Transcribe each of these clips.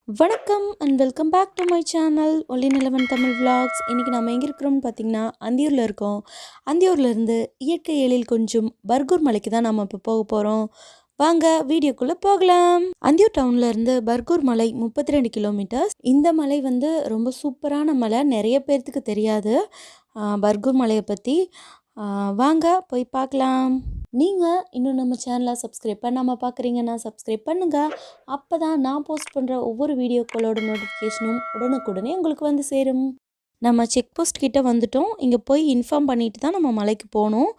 வணக்கம் and welcome back to my channel Oli Nilavan Tamil vlogs. இன்றைக்கி நம்ம எங்கே இருக்கிறோம்னு பார்த்திங்கன்னா அந்தியூரில் இருக்கோம். அந்தியூர்லேருந்து இயற்கை எழில் கொஞ்சம் பர்கூர் மலைக்கு தான் நம்ம இப்போ போக போகிறோம். வாங்க வீடியோக்குள்ளே போகலாம். அந்தியூர் டவுன்லேருந்து பர்கூர் மலை 32 கிலோமீட்டர்ஸ். இந்த மலை வந்து ரொம்ப சூப்பரான மலை, நிறைய பேர்த்துக்கு தெரியாது பர்கூர் மலையை பற்றி. வாங்க போய் பார்க்கலாம். நீங்கள் இன்னும் நம்ம சேனலை சப்ஸ்கிரைப் பண்ணாமல் பார்க்குறீங்கன்னா சப்ஸ்கிரைப் பண்ணுங்கள். அப்போ தான் நான் போஸ்ட் பண்ணுற ஒவ்வொரு வீடியோக்களோட நோட்டிஃபிகேஷனும் உடனுக்குடனே உங்களுக்கு வந்து சேரும். நம்ம செக் போஸ்ட் கிட்டே வந்துட்டோம். இங்கே போய் இன்ஃபார்ம் பண்ணிட்டு தான் நம்ம மலைக்கு போகணும்.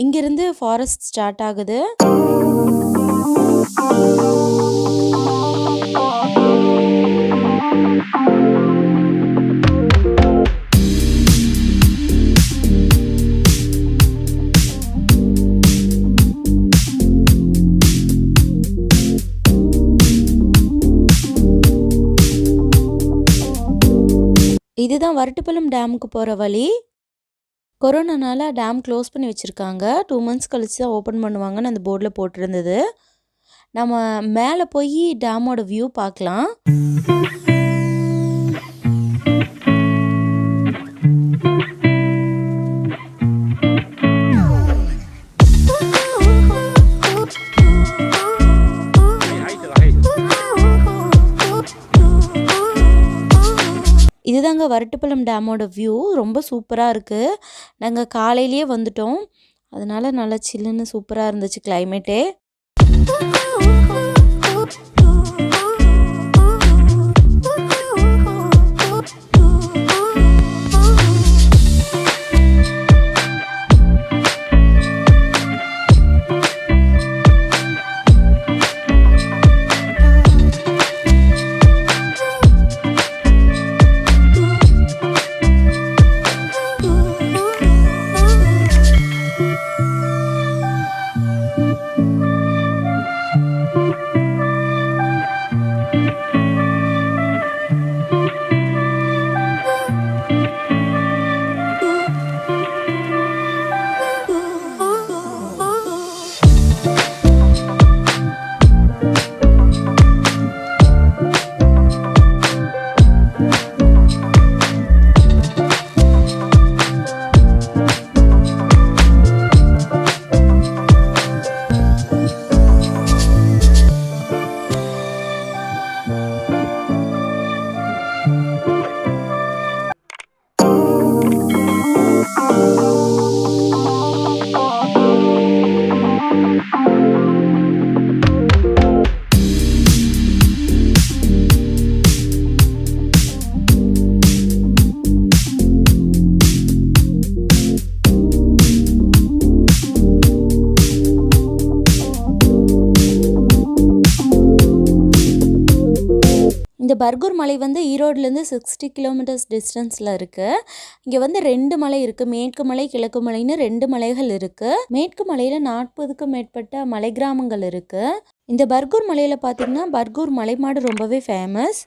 இங்கேருந்து ஃபாரஸ்ட் ஸ்டார்ட் ஆகுது. இதுதான் வரட்டுப்பள்ளம் டேமுக்கு போகிற வழி. கொரோனானால டேம் க்ளோஸ் பண்ணி வச்சுருக்காங்க. 2 months கழிச்சு தான் ஓப்பன் பண்ணுவாங்கன்னு அந்த போர்டில் போட்டிருந்தது. நம்ம மேலே போய் டேமோட வியூ பார்க்கலாம். இதுதாங்க வரட்டுப்பள்ளம் டேமோட வியூ. ரொம்ப சூப்பராக இருக்குது. நாங்கள் காலையிலேயே வந்துட்டோம், அதனால் நல்லா சில்லுன்னு சூப்பராக இருந்துச்சு கிளைமேட்டே. இந்த பர்கூர் மலை வந்து ஈரோடுலேருந்து 60 கிலோமீட்டர்ஸ் டிஸ்டன்ஸில் இருக்குது. இங்கே வந்து 2 மலை இருக்குது, மேற்கு மலை கிழக்கு மலைன்னு 2 மலைகள் இருக்குது. மேற்கு மலையில் 40க்கும் மேற்பட்ட மலை கிராமங்கள் இருக்குது. இந்த பர்கூர் மலையில் பார்த்திங்கன்னா பர்கூர் மலைமாடு ரொம்பவே ஃபேமஸ்.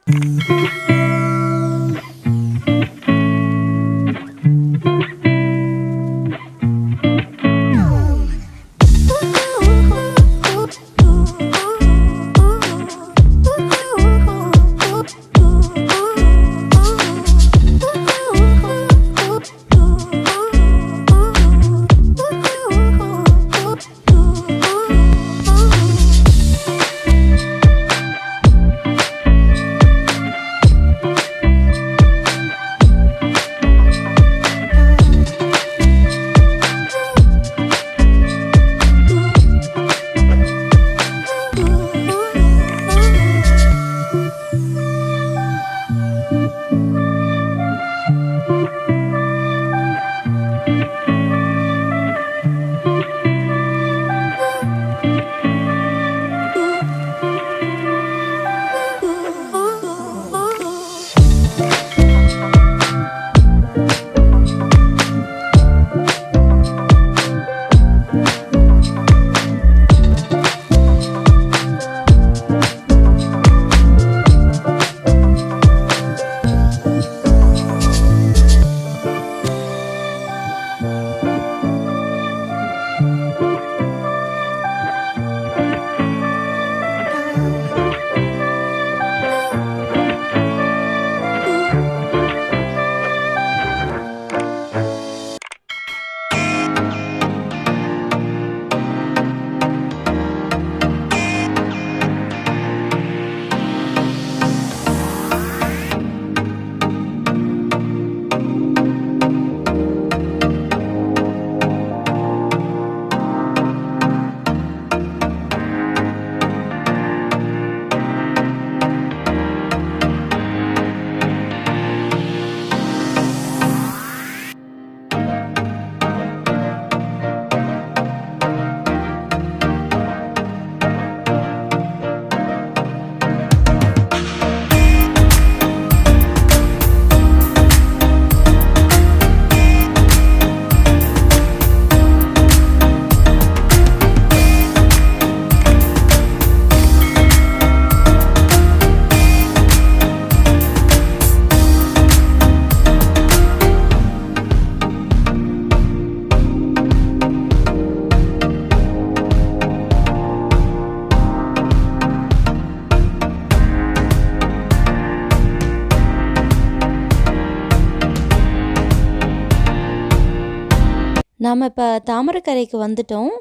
நாம் இப்போ தாமரைக்கரைக்கு வந்துட்டோம்.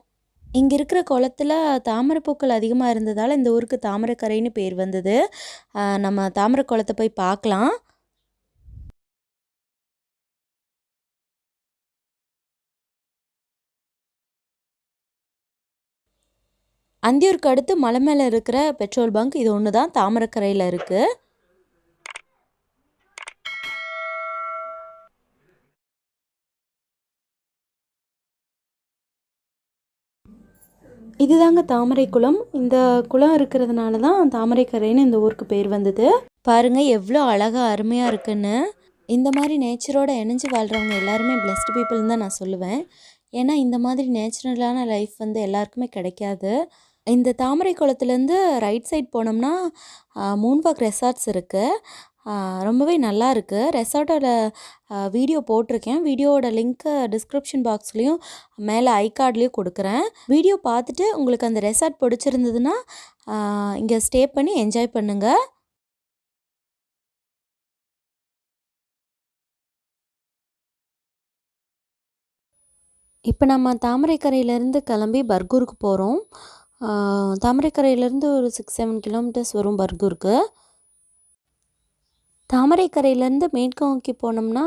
இங்கே இருக்கிற குளத்துல தாமரைப்பூக்கள் அதிகமாக இருந்ததால் இந்த ஊருக்கு தாமரைக்கரைன்னு பேர் வந்தது. நம்ம தாமரை குளத்தை போய் பார்க்கலாம். அந்தியூருக்கு அடுத்து மலை மேலே இருக்கிற பெட்ரோல் பங்க் இது ஒன்று தான் தாமரைக்கரையில் இருக்குது. இதுதாங்க தாமரை குளம். இந்த குளம் இருக்கிறதுனால தான் தாமரைக்கரைன்னு இந்த ஊருக்கு பேர் வந்தது. பாருங்கள் எவ்வளோ அழகாக அருமையாக இருக்குன்னு. இந்த மாதிரி நேச்சரோட இணைஞ்சு வாழ்கிறவங்க எல்லாருமே பிளெஸ்டு பீப்புள்னு தான் நான் சொல்லுவேன். ஏன்னா இந்த மாதிரி நேச்சுரலான லைஃப் வந்து எல்லாருக்குமே கிடைக்காது. இந்த தாமரை குளத்துலேருந்து ரைட் சைட் போனோம்னா மூன்பாக் ரெசார்ட்ஸ் இருக்குது. ரொம்பவே நல்லா இருக்குது. ரெசார்ட்டோட வீடியோ போட்டிருக்கேன். வீடியோவோட லிங்க்கை டிஸ்கிரிப்ஷன் பாக்ஸ்லேயும் மேலே ஐ கார்ட்லேயும் கொடுக்குறேன். வீடியோ பார்த்துட்டு உங்களுக்கு அந்த ரெசார்ட் பிடிச்சிருந்ததுன்னா இங்கே ஸ்டே பண்ணி என்ஜாய் பண்ணுங்கள். இப்போ நம்ம தாமரைக்கரையிலேருந்து கிளம்பி பர்கூருக்கு போகிறோம். தாமரைக்கரையிலேருந்து ஒரு 6-7 கிலோமீட்டர்ஸ் வரும் பர்கூருக்கு. தாமரைக்கரையிலேருந்து மேற்கு நோக்கி போனோம்னா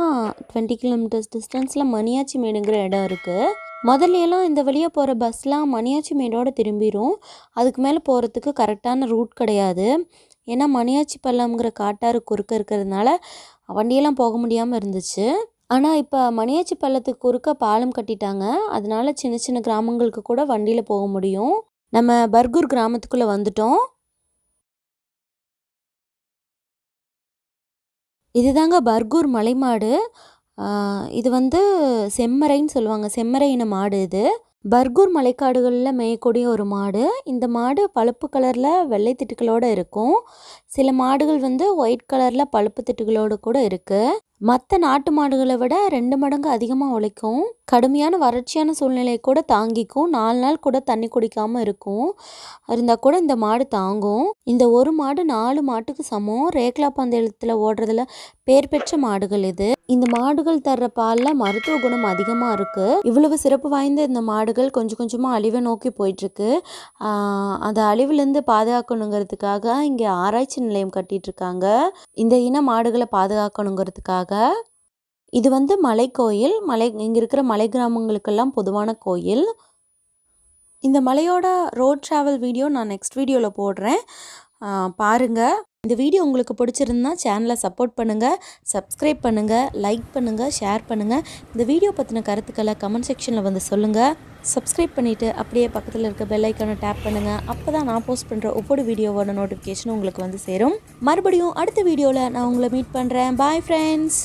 20 கிலோமீட்டர்ஸ் டிஸ்டன்ஸில் மணியாச்சி மேடுங்கிற இடம் இருக்குது. முதல்லையெல்லாம் இந்த வழியாக போகிற பஸ்லாம் மணியாச்சி மேடோடு திரும்பிடும். அதுக்கு மேலே போகிறதுக்கு கரெக்டான ரூட் கிடையாது. ஏன்னா மணியாச்சி பள்ளம்ங்கிற காட்டாறு குறுக்க இருக்கிறதுனால வண்டியெல்லாம் போக முடியாமல் இருந்துச்சு. ஆனால் இப்போ மணியாச்சி பள்ளத்துக்கு குறுக்க பாலம் கட்டிட்டாங்க. அதனால சின்ன சின்ன கிராமங்களுக்கு கூட வண்டியில் போக முடியும். நம்ம பர்கூர் கிராமத்துக்குள்ளே வந்துட்டோம். இதுதாங்க பர்கூர் மலைமாடு. இது வந்து செம்மறைன்னு சொல்லுவாங்க. செம்மறை இன மாடு இது. பர்கூர் மலைக்காடுகளில் மேயக்கூடிய ஒரு மாடு. இந்த மாடு பழுப்பு கலரில் வெள்ளை திட்டுகளோடு இருக்கும். சில மாடுகள் வந்து ஒயிட் கலரில் பழுப்பு திட்டுகளோடு கூட இருக்குது. மற்ற நாட்டு மாடுகளை விட 2 மடங்கு அதிகமாக உழைக்கும். கடுமையான வறட்சியான சூழ்நிலையை கூட தாங்கிக்கும். 4 நாள் கூட தண்ணி குடிக்காமல் இருக்கும். இருந்தால் கூட இந்த மாடு தாங்கும். இந்த ஒரு மாடு 4 மாட்டுக்கு சமம். ரேக்லா பந்தயத்தில் ஓடுறதுல பேர் பெற்ற மாடுகள் இது. இந்த மாடுகள் தர்ற பாலில் மருத்துவ குணம் அதிகமாக இருக்குது. இவ்வளவு சிறப்பு வாய்ந்த இந்த மாடுகள் கொஞ்சம் கொஞ்சமாக அழிவை நோக்கி போயிட்டுருக்கு. அந்த அழிவுலேருந்து பாதுகாக்கணுங்கிறதுக்காக இங்கே ஆராய்ச்சி நிலையம் கட்டிகிட்ருக்காங்க. இந்த இன மாடுகளை பாதுகாக்கணுங்கிறதுக்காக. இது வந்து மலை கோயில். இங்கே இருக்கிற மலை கிராமங்களுக்கெல்லாம் பொதுவான கோயில். இந்த மலையோட ரோட் ட்ராவல் வீடியோ நான் நெக்ஸ்ட் வீடியோவில் போடுறேன், பாருங்கள். இந்த வீடியோ உங்களுக்கு பிடிச்சிருந்தா சேனலை சப்போர்ட் பண்ணுங்கள், சப்ஸ்கிரைப் பண்ணுங்கள், லைக் பண்ணுங்கள், ஷேர் பண்ணுங்கள். இந்த வீடியோ பற்றின கருத்துக்களை கமெண்ட் செக்ஷனில் வந்து சொல்லுங்கள். சப்ஸ்கிரைப் பண்ணிவிட்டு அப்படியே பக்கத்தில் இருக்க பெல் ஐக்கானை டேப் பண்ணுங்கள். அப்போ தான் நான் போஸ்ட் பண்ணுற ஒவ்வொரு வீடியோவோட நோட்டிஃபிகேஷனும் உங்களுக்கு வந்து சேரும். மறுபடியும் அடுத்த வீடியோவில் நான் உங்களை மீட் பண்ணுறேன். Bye friends.